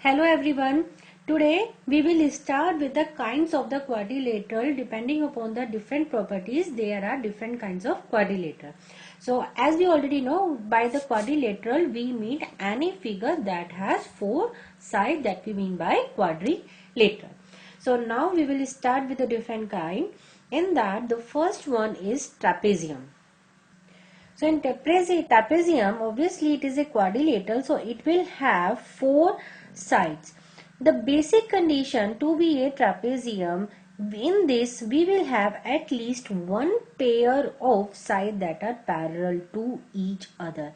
Hello everyone. Today we will start with the kinds of the quadrilateral. Depending upon the different properties, there are different kinds of quadrilateral. So as we already know, by the quadrilateral we mean any figure that has four sides, that we mean by quadrilateral. So now we will start with a different kind. In that, the first one is trapezium. So in trapezium, obviously it is a quadrilateral, so it will have four sides. The basic condition to be a trapezium, in this we will have at least one pair of sides that are parallel to each other.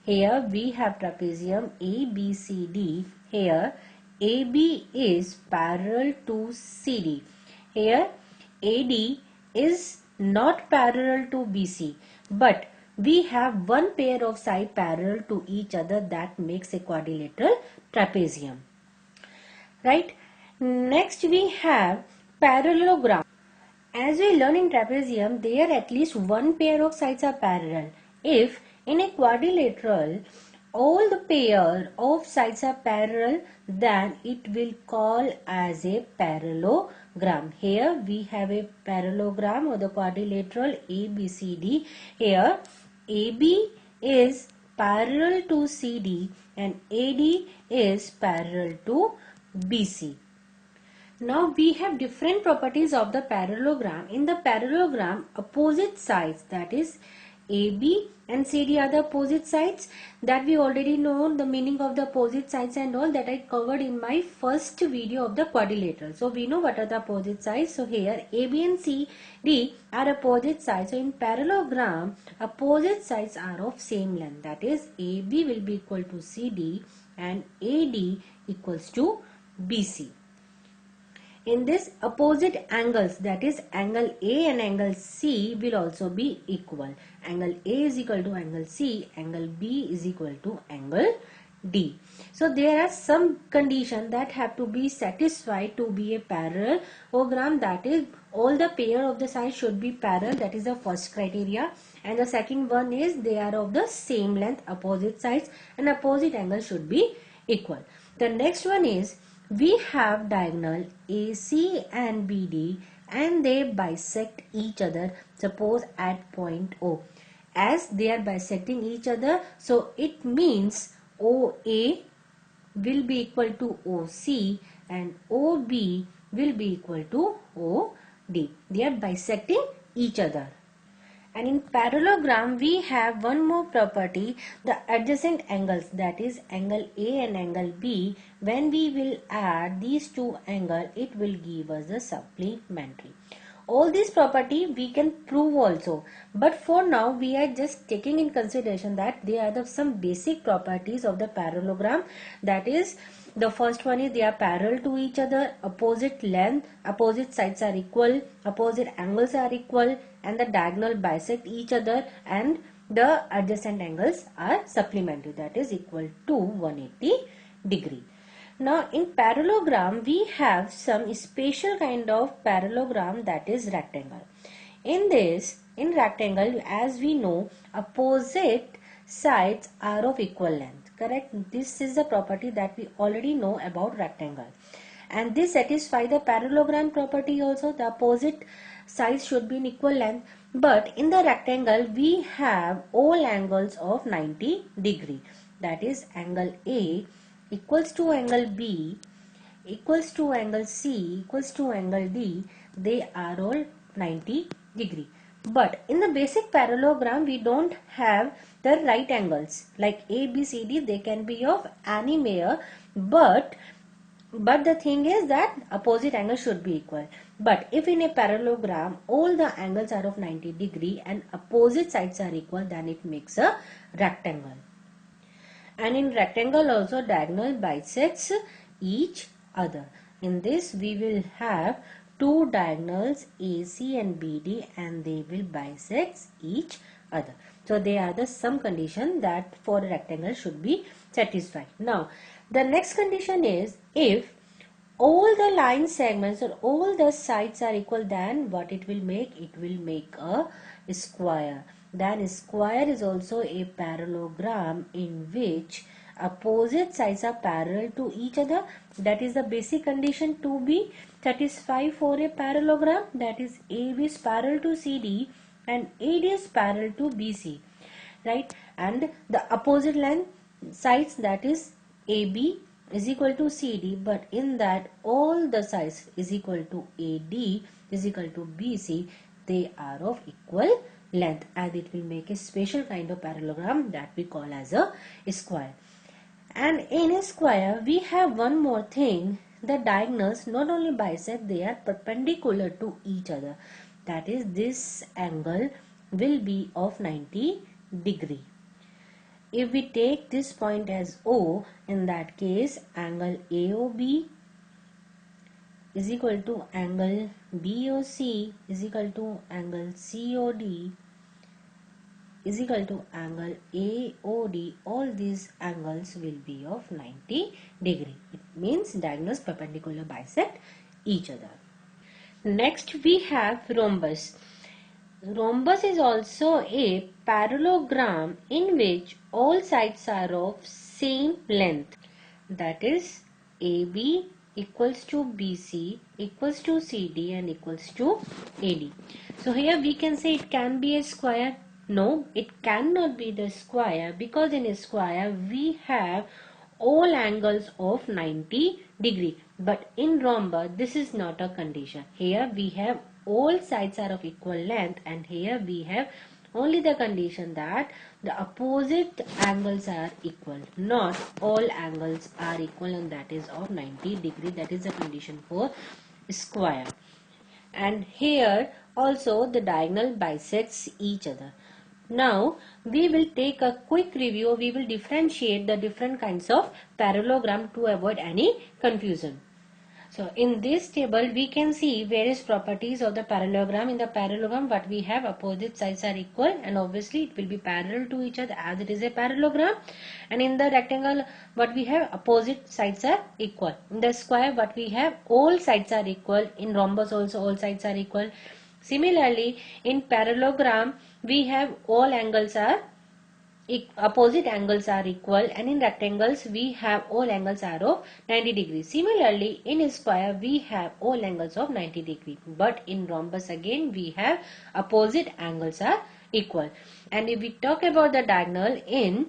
Here we have trapezium A, B, C, D. Here AB is parallel to CD. Here AD is not parallel to BC, but we have one pair of sides parallel to each other, that makes a quadrilateral trapezium. Right? Next we have parallelogram. As we learn in trapezium, there at least one pair of sides are parallel. If in a quadrilateral all the pair of sides are parallel, then it will call as a parallelogram. Here we have a parallelogram of the quadrilateral ABCD. Here AB is parallel to CD and AD is parallel to BC. Now we have different properties of the parallelogram. In the parallelogram, opposite sides, that is AB and CD are the opposite sides, that we already know the meaning of the opposite sides and all, that I covered in my first video of the quadrilateral. So we know what are the opposite sides. So here AB and CD are opposite sides. So in parallelogram, opposite sides are of same length, that is AB will be equal to CD and AD equals to BC. In this, opposite angles, that is angle A and angle C, will also be equal. Angle A is equal to angle C, angle B is equal to angle D. So there are some conditions that have to be satisfied to be a parallelogram, that is all the pair of the sides should be parallel, that is the first criteria. And the second one is they are of the same length, opposite sides, and opposite angles should be equal. The next one is we have diagonal AC and BD and they bisect each other, suppose at point O. As they are bisecting each other, so it means OA will be equal to OC and OB will be equal to OD. They are bisecting each other. And in parallelogram, we have one more property, the adjacent angles, that is angle A and angle B. When we will add these two angles, it will give us the supplementary. All these property we can prove also, but for now we are just taking in consideration that they are some basic properties of the parallelogram. That is, the first one is they are parallel to each other, opposite length, opposite sides are equal, opposite angles are equal, and the diagonal bisect each other, and the adjacent angles are supplementary, that is equal to 180 degree. Now in parallelogram we have some special kind of parallelogram, that is rectangle. In this, in rectangle, as we know, opposite sides are of equal length, correct? This is the property that we already know about rectangle, and this satisfies the parallelogram property also. The opposite sides should be in equal length, but in the rectangle we have all angles of 90 degree, that is angle A equals to angle B equals to angle C equals to angle D. They are all 90 degree. But in the basic parallelogram we don't have the right angles like A, B, C, D. They can be of any pair, but the thing is that opposite angles should be equal. But if in a parallelogram all the angles are of 90 degree and opposite sides are equal, then it makes a rectangle. And in rectangle also diagonal bisects each other. In this we will have two diagonals AC and BD and they will bisect each other. So they are the some condition that for a rectangle should be satisfied. Now the next condition is if all the line segments or all the sides are equal, then what it will make? It will make a square. Then square is also a parallelogram in which opposite sides are parallel to each other. That is the basic condition to be satisfied for a parallelogram. That is AB is parallel to CD and AD is parallel to BC, right? And the opposite line sides, that is AB is equal to CD, but in that all the sides is equal to AD is equal to BC, they are of equal length, and it will make a special kind of parallelogram that we call as a square. And in a square we have one more thing, the diagonals not only bisect, they are perpendicular to each other. That is, this angle will be of 90 degree. If we take this point as O, in that case angle AOB is equal to angle BOC is equal to angle COD is equal to angle AOD. All these angles will be of 90 degree. It means diagonals perpendicular bisect each other. Next we have rhombus. Rhombus is also a parallelogram in which all sides are of same length. That is, AB equals to BC equals to CD and equals to AD. So here we can say it can be a square. No, it cannot be the square, because in a square we have all angles of 90 degree. But in rhombus this is not a condition. Here we have all sides are of equal length, and here we have only the condition that the opposite angles are equal, not all angles are equal, and that is of 90 degree. That is the condition for square. And here also the diagonal bisects each other. Now we will take a quick review. We will differentiate the different kinds of parallelogram to avoid any confusion. So in this table we can see various properties of the parallelogram. In the parallelogram what we have, opposite sides are equal, and obviously it will be parallel to each other as it is a parallelogram. And in the rectangle what we have, opposite sides are equal. In the square what we have, all sides are equal. In rhombus also all sides are equal. Similarly in parallelogram we have all angles are opposite angles are equal, and in rectangles we have all angles are of 90 degrees. Similarly in a square we have all angles of 90 degree, but in rhombus again we have opposite angles are equal. And if we talk about the diagonal, in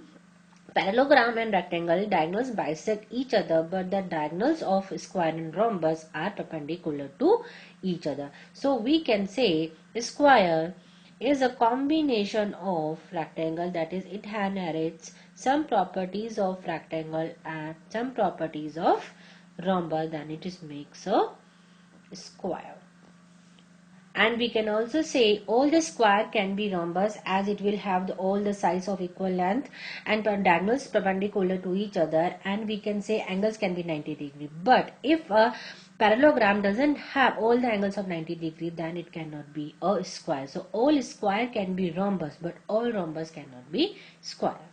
parallelogram and rectangle diagonals bisect each other, but the diagonals of square and rhombus are perpendicular to each other. So we can say square is a combination of rectangle, that is it inherits some properties of rectangle and some properties of rhombus, then it is makes a square. And we can also say all the square can be rhombus, as it will have all the sides of equal length and diagonals perpendicular to each other, and we can say angles can be 90 degree. But if a parallelogram doesn't have all the angles of 90 degree, then it cannot be a square. So all square can be rhombus, but all rhombus cannot be square.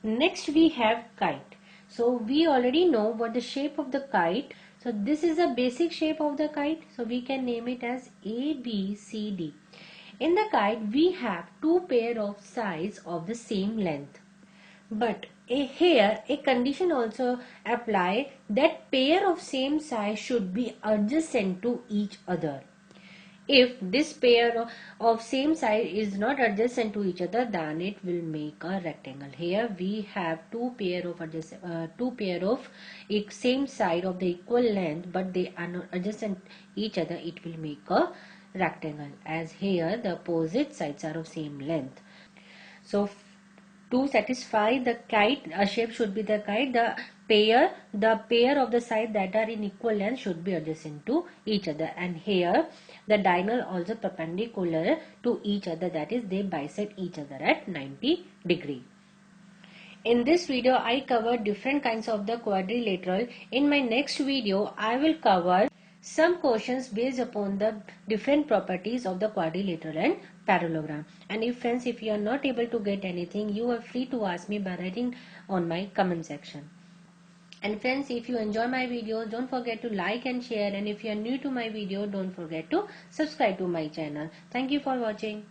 Next we have kite. So we already know what the shape of the kite. So this is a basic shape of the kite. So we can name it as A, B, C, D. In the kite we have two pair of sides of the same length. But here a condition also apply, that pair of same size should be adjacent to each other. If this pair of same side is not adjacent to each other, then it will make a rectangle. Here we have two pair of same side of the equal length, but they are not adjacent each other. It will make a rectangle, as here the opposite sides are of same length. So to satisfy the kite, a shape should be the kite, the pair of the sides that are in equal length should be adjacent to each other, and here the diagonal also perpendicular to each other, that is they bisect each other at 90 degree. In this video I covered different kinds of the quadrilateral. In my next video I will cover some questions based upon the different properties of the quadrilateral and parallelogram. And if friends, if you are not able to get anything, you are free to ask me by writing on my comment section. And friends, if you enjoy my videos, don't forget to like and share, and if you are new to my video, don't forget to subscribe to my channel. Thank you for watching.